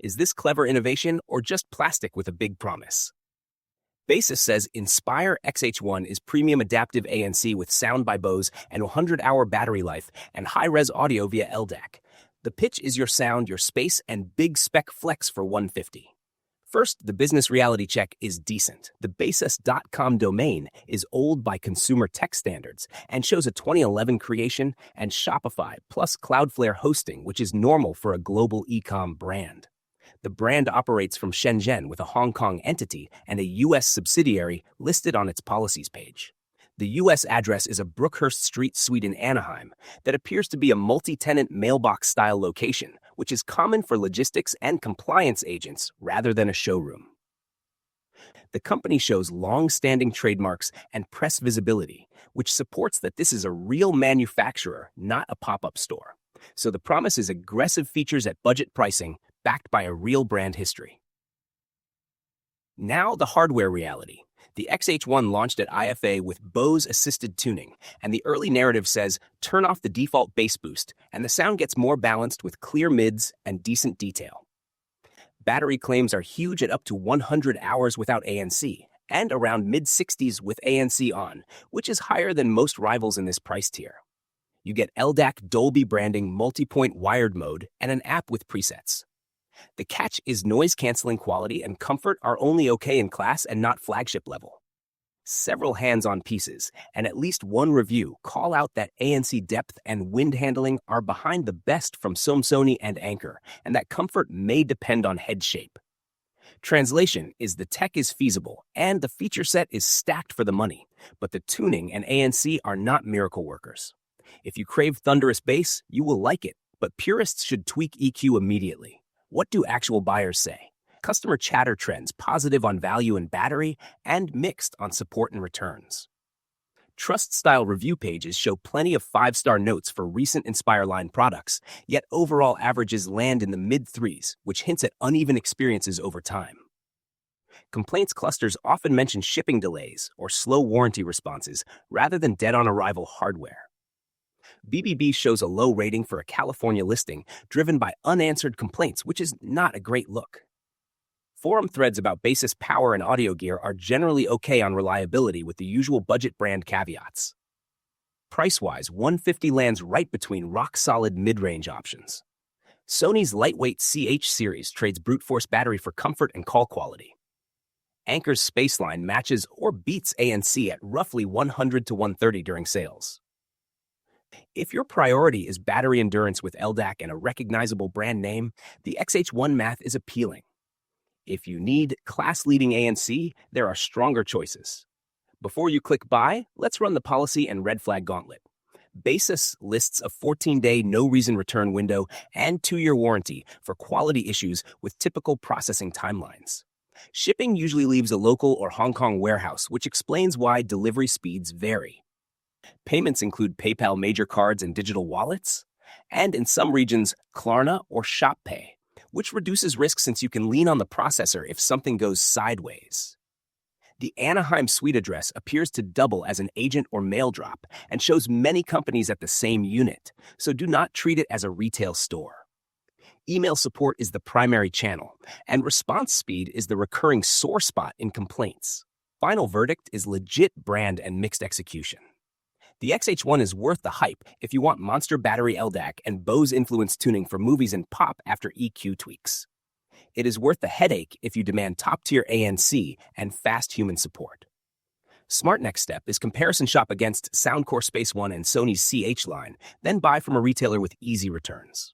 Is this clever innovation or just plastic with a big promise? Baseus says Inspire XH1 is premium adaptive ANC with sound by Bose and 100-hour battery life and high-res audio via LDAC. The pitch is your sound, your space, and big spec flex for 150. First, the business reality check is decent. The Baseus.com domain is old by consumer tech standards and shows a 2011 creation and Shopify plus Cloudflare hosting, which is normal for a global e-com brand. The brand operates from Shenzhen with a Hong Kong entity and a U.S. subsidiary listed on its policies page. The U.S. address is a Brookhurst Street suite in Anaheim that appears to be a multi-tenant mailbox-style location, which is common for logistics and compliance agents rather than a showroom. The company shows long-standing trademarks and press visibility, which supports that this is a real manufacturer, not a pop-up store. So the promise is aggressive features at budget pricing, backed by a real brand history. Now the hardware reality. The XH1 launched at IFA with Bose-assisted tuning, and the early narrative says, turn off the default bass boost, and the sound gets more balanced with clear mids and decent detail. Battery claims are huge at up to 100 hours without ANC, and around mid-60s with ANC on, which is higher than most rivals in this price tier. You get LDAC Dolby branding multi-point wired mode and an app with presets. The catch is noise-canceling quality and comfort are only okay in class and not flagship level. Several hands-on pieces and at least one review call out that ANC depth and wind handling are behind the best from Sony and Anker, and that comfort may depend on head shape. Translation is the tech is feasible and the feature set is stacked for the money, but the tuning and ANC are not miracle workers. If you crave thunderous bass, you will like it, but purists should tweak EQ immediately. What do actual buyers say? Customer chatter trends positive on value and battery and mixed on support and returns. Trust-style review pages show plenty of 5-star notes for recent Inspire line products, yet overall averages land in the mid-3s, which hints at uneven experiences over time. Complaints clusters often mention shipping delays or slow warranty responses rather than dead-on-arrival hardware. BBB shows a low rating for a California listing driven by unanswered complaints, which is not a great look. Forum threads about Baseus power and audio gear are generally okay on reliability with the usual budget brand caveats. Price-wise, 150 lands right between rock-solid mid-range options. Sony's lightweight CH series trades brute force battery for comfort and call quality. Anker's Spaceline matches or beats ANC at roughly 100 to 130 during sales. If your priority is battery endurance with LDAC and a recognizable brand name, the XH1 math is appealing. If you need class-leading ANC, there are stronger choices. Before you click buy, let's run the policy and red flag gauntlet. Baseus lists a 14-day no-reason return window and 2-year warranty for quality issues with typical processing timelines. Shipping usually leaves a local or Hong Kong warehouse, which explains why delivery speeds vary. Payments include PayPal major cards and digital wallets, and in some regions, Klarna or ShopPay, which reduces risk since you can lean on the processor if something goes sideways. The Anaheim suite address appears to double as an agent or mail drop and shows many companies at the same unit, so do not treat it as a retail store. Email support is the primary channel, and response speed is the recurring sore spot in complaints. Final verdict is legit brand and mixed execution. The XH1 is worth the hype if you want monster battery LDAC and Bose-influenced tuning for movies and pop after EQ tweaks. It is worth the headache if you demand top-tier ANC and fast human support. Smart next step is comparison shop against Soundcore Space One and Sony's CH line, then buy from a retailer with easy returns.